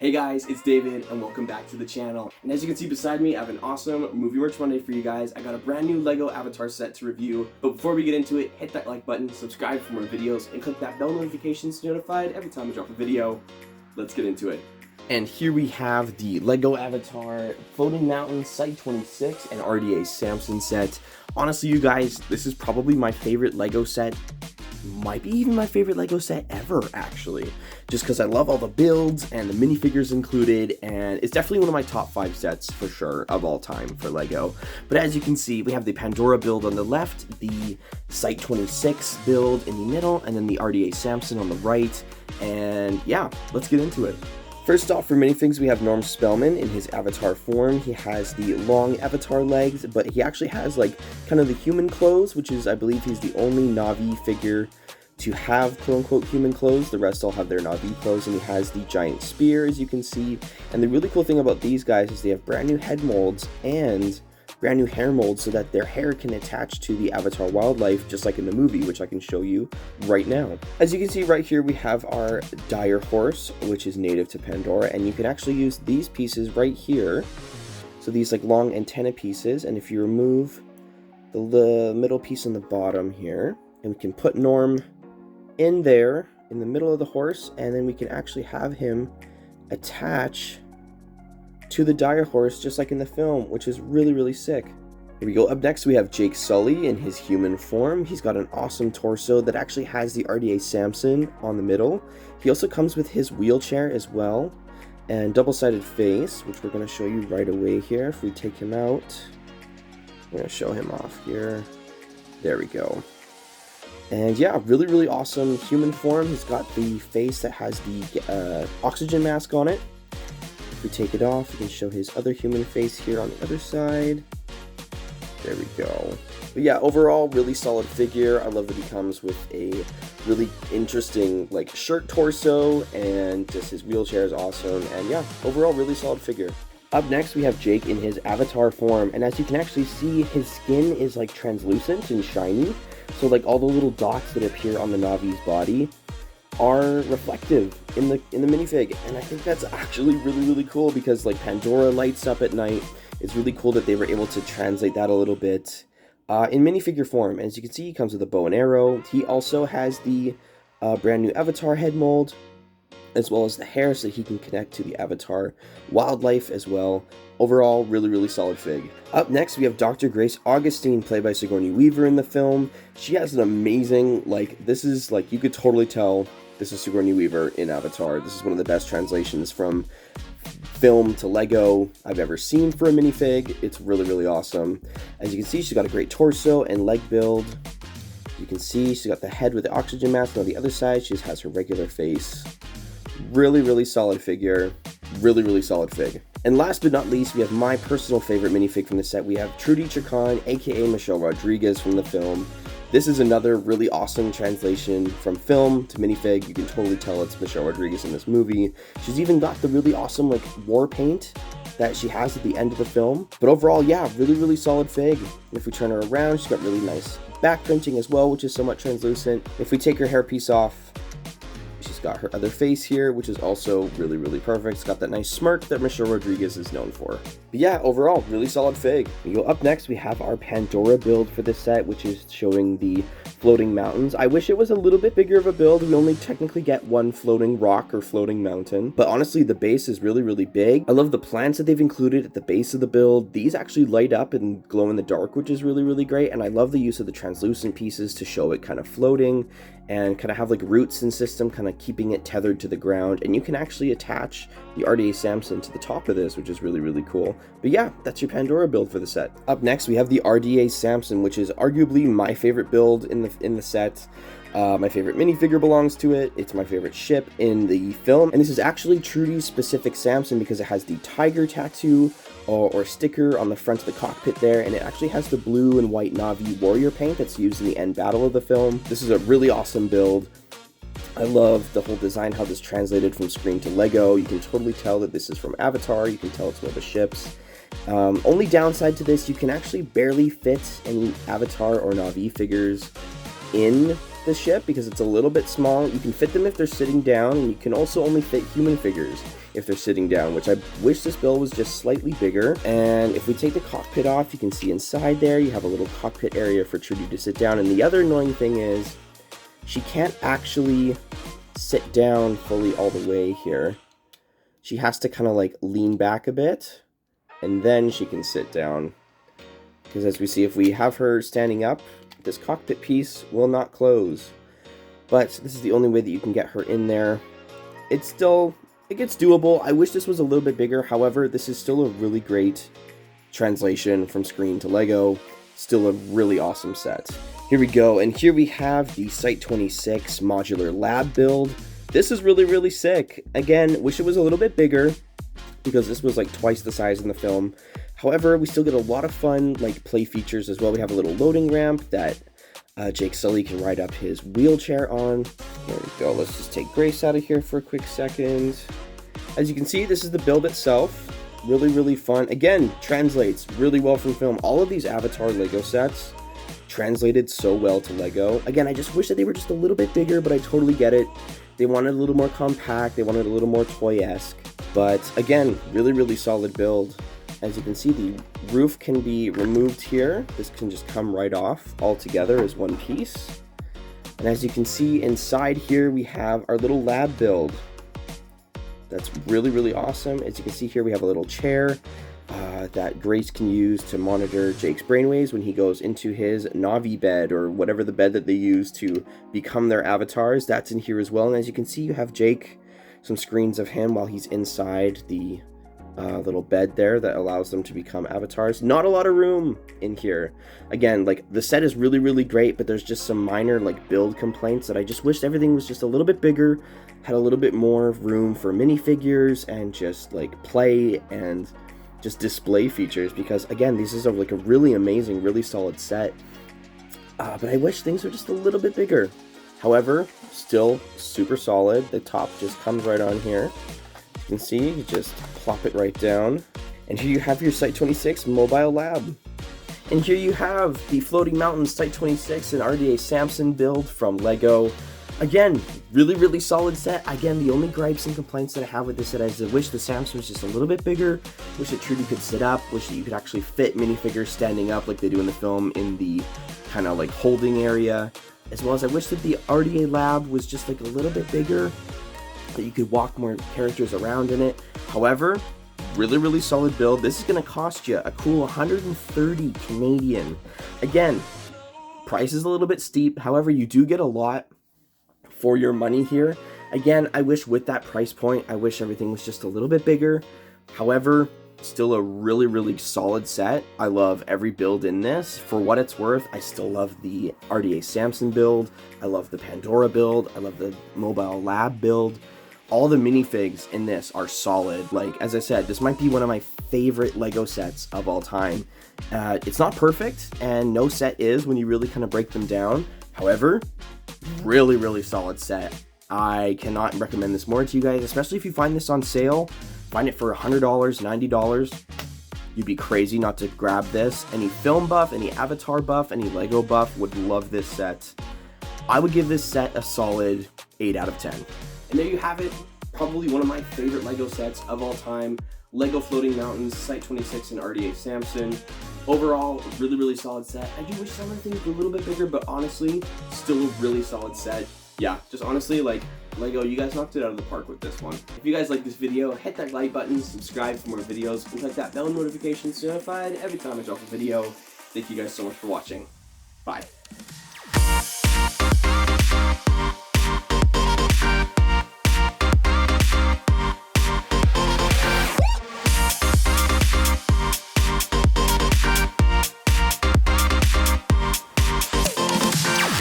Hey guys, it's David and welcome back to the channel. And as you can see beside me, I have an awesome movie merch Monday for you guys. I got a brand new Lego Avatar set to review. But before we get into it, hit that like button, subscribe for more videos, and click that bell notification to be notified every time I drop a video. Let's get into it. And here we have the Lego Avatar Floating Mountains Site 26 and RDA Samson set. Honestly, you guys, this is probably my favorite Lego set. Might be even my favorite Lego set ever, actually. Just because I love all the builds and the minifigures included, and it's definitely one of my top 5 sets for sure of all time for Lego. But as you can see, we have the Pandora build on the left, the Site 26 build in the middle, and then the RDA Samson on the right. And yeah, let's get into it. First off, for minifigs, we have Spellman in his avatar form. He has the long avatar legs, but he actually has like kind of the human clothes, which is, I believe, he's the only Na'vi figure to have quote-unquote human clothes. The rest all have their Na'vi clothes, and he has the giant spear, as you can see. And the really cool thing about these guys is they have brand new head molds and brand new hair molds so that their hair can attach to the avatar wildlife, just like in the movie, which I can show you right now. As you can see right here, we have our dire horse, which is native to Pandora, and you can actually use these pieces right here. So these like long antenna pieces, and if you remove the middle piece on the bottom here, and we can put Norm in there in the middle of the horse, and then we can actually have him attach to the dire horse just like in the film, which is really sick. Here we go. Up next we have Sully in his human form. He's got an awesome torso that actually has the RDA Samson on the middle. He also comes with his wheelchair as well, and double-sided face, which we're going to show you right away here. If we take him out, we're going to show him off here. There we go. And yeah, really awesome human form. He's got the face that has the oxygen mask on it. If we take it off, we can show his other human face here on the other side. There we go. But yeah, overall, really solid figure. I love that he comes with a really interesting like shirt torso, and just his wheelchair is awesome. And yeah, overall, really solid figure. Up next, we have Jake in his avatar form, and as you can actually see, his skin is like translucent and shiny. So like all the little dots that appear on the Na'vi's body are reflective in the minifig, and I think that's actually really cool because like Pandora lights up at night. It's really cool that they were able to translate that a little bit in minifigure form. As you can see, he comes with a bow and arrow. He also has the brand new avatar head mold, as well as the hair, so he can connect to the avatar wildlife as well. Overall, really solid fig. Up next, we have Dr. Grace Augustine, played by Sigourney Weaver in the film. She has an amazing, like, this is, like, you could totally tell this is Sigourney Weaver in Avatar. This is one of the best translations from film to Lego I've ever seen for a minifig. It's really awesome. As you can see, she's got a great torso and leg build. You can see she's got the head with the oxygen mask, and on the other side, she just has her regular face. Really solid figure. Really solid fig. And last but not least, we have my personal favorite minifig from the set. We have Trudy Avatar, aka Michelle Rodriguez from the film. This is another really awesome translation from film to minifig. You can totally tell it's Michelle Rodriguez in this movie. She's even got the really awesome like war paint that she has at the end of the film. But overall, yeah, really solid fig. And if we turn her around, she's got really nice back printing as well, which is somewhat translucent. If we take her hairpiece off, she's got her other face here, which is also really perfect. It's got that nice smirk that Michelle Rodriguez is known for. But yeah, overall, really solid fig. We go up next, we have our Pandora build for this set, which is showing the floating mountains. I wish it was a little bit bigger of a build. We only technically get one floating rock or floating mountain, but honestly, the base is really big. I love the plants that they've included at the base of the build. These actually light up and glow in the dark, which is really great. And I love the use of the translucent pieces to show it kind of floating and kind of have like roots and system kind of keeping it tethered to the ground. And you can actually attach the RDA Samson to the top of this, which is really cool. But yeah, that's your Pandora build for the set. Up next, we have the RDA Samson, which is arguably my favorite build in the set. My favorite minifigure belongs to it. It's my favorite ship in the film. And this is actually Trudy's specific Samson because it has the tiger tattoo or sticker on the front of the cockpit there, and it actually has the blue and white Na'vi warrior paint that's used in the end battle of the film. This is a really awesome build. I love the whole design, how this translated from screen to Lego. You can totally tell that this is from Avatar. You can tell it's one of the ships. Only downside to this, you can actually barely fit any Avatar or Na'vi figures in the ship because it's a little bit small. You can fit them if they're sitting down, and you can also only fit human figures if they're sitting down, which I wish this build was just slightly bigger. And if we take the cockpit off, you can see inside there you have a little cockpit area for Trudy to sit down. And the other annoying thing is she can't actually sit down fully all the way here. She has to kind of like lean back a bit, and then she can sit down. Because as we see, if we have her standing up, this cockpit piece will not close. But this is the only way that you can get her in there. It gets doable. I wish this was a little bit bigger. However, this is still a really great translation from screen to Lego. Still a really awesome set. Here we go, and here we have the Site 26 Modular Lab build. This is really, really sick. Again, wish it was a little bit bigger, because this was like twice the size in the film. However, we still get a lot of fun like play features as well. We have a little loading ramp that Jake Sully can ride up his wheelchair on. Here we go. Let's just take Grace out of here for a quick second. As you can see, this is the build itself. Really, really fun. Again, translates really well from film. All of these Avatar Lego sets translated so well to Lego. Again, I just wish that they were just a little bit bigger, but I totally get it. They wanted a little more compact. They wanted a little more toy-esque. But again, really, really solid build. As you can see, the roof can be removed here. This can just come right off all together as one piece. And as you can see inside here, we have our little lab build. That's really, really awesome. As you can see here, we have a little chair that Grace can use to monitor Jake's brainwaves when he goes into his Navi bed, or whatever the bed that they use to become their avatars. That's in here as well. And as you can see, you have Jake, some screens of him while he's inside the little bed there that allows them to become avatars. Not a lot of room in here. Again, like, the set is really, really great, but there's just some minor like build complaints that I just wished everything was just a little bit bigger, had a little bit more room for minifigures and just like play and just display features, because again, this is like a really amazing, really solid set. But I wish things were just a little bit bigger. However, still super solid. The top just comes right on here. You can see, you just plop it right down. And here you have your Site 26 Mobile Lab. And here you have the Floating Mountains Site 26 and RDA Samson build from Lego. Again, really, really solid set. Again, the only gripes and complaints that I have with this set is I wish the Samson was just a little bit bigger. Wish that Trudy could sit up. Wish that you could actually fit minifigures standing up like they do in the film in the kind of like holding area. As well as I wish that the RDA Lab was just like a little bit bigger, that you could walk more characters around in it. However, really, really solid build. This is going to cost you a cool 130 Canadian. Again, price is a little bit steep. However, you do get a lot for your money here. Again, I wish with that price point, I wish everything was just a little bit bigger. However, still a really, really solid set. I love every build in this. For what it's worth, I still love the RDA Samson build. I love the Pandora build. I love the Mobile Lab build. All the minifigs in this are solid. Like, as I said, this might be one of my favorite Lego sets of all time. It's not perfect, and no set is when you really kind of break them down. However, really, really solid set. I cannot recommend this more to you guys, especially if you find this on sale. Find it for $100, $90. You'd be crazy not to grab this. Any film buff, any Avatar buff, any Lego buff would love this set. I would give this set a solid 8 out of 10. And there you have it. Probably one of my favorite Lego sets of all time. Lego Floating Mountains, Site 26 and RDA Samson. Overall, really, really solid set. I do wish some of the things were a little bit bigger, but honestly, still a really solid set. Yeah, just honestly, like, Lego, you guys knocked it out of the park with this one. If you guys like this video, hit that like button, subscribe for more videos, and click that bell notification to be notified every time I drop a video. Thank you guys so much for watching. Bye.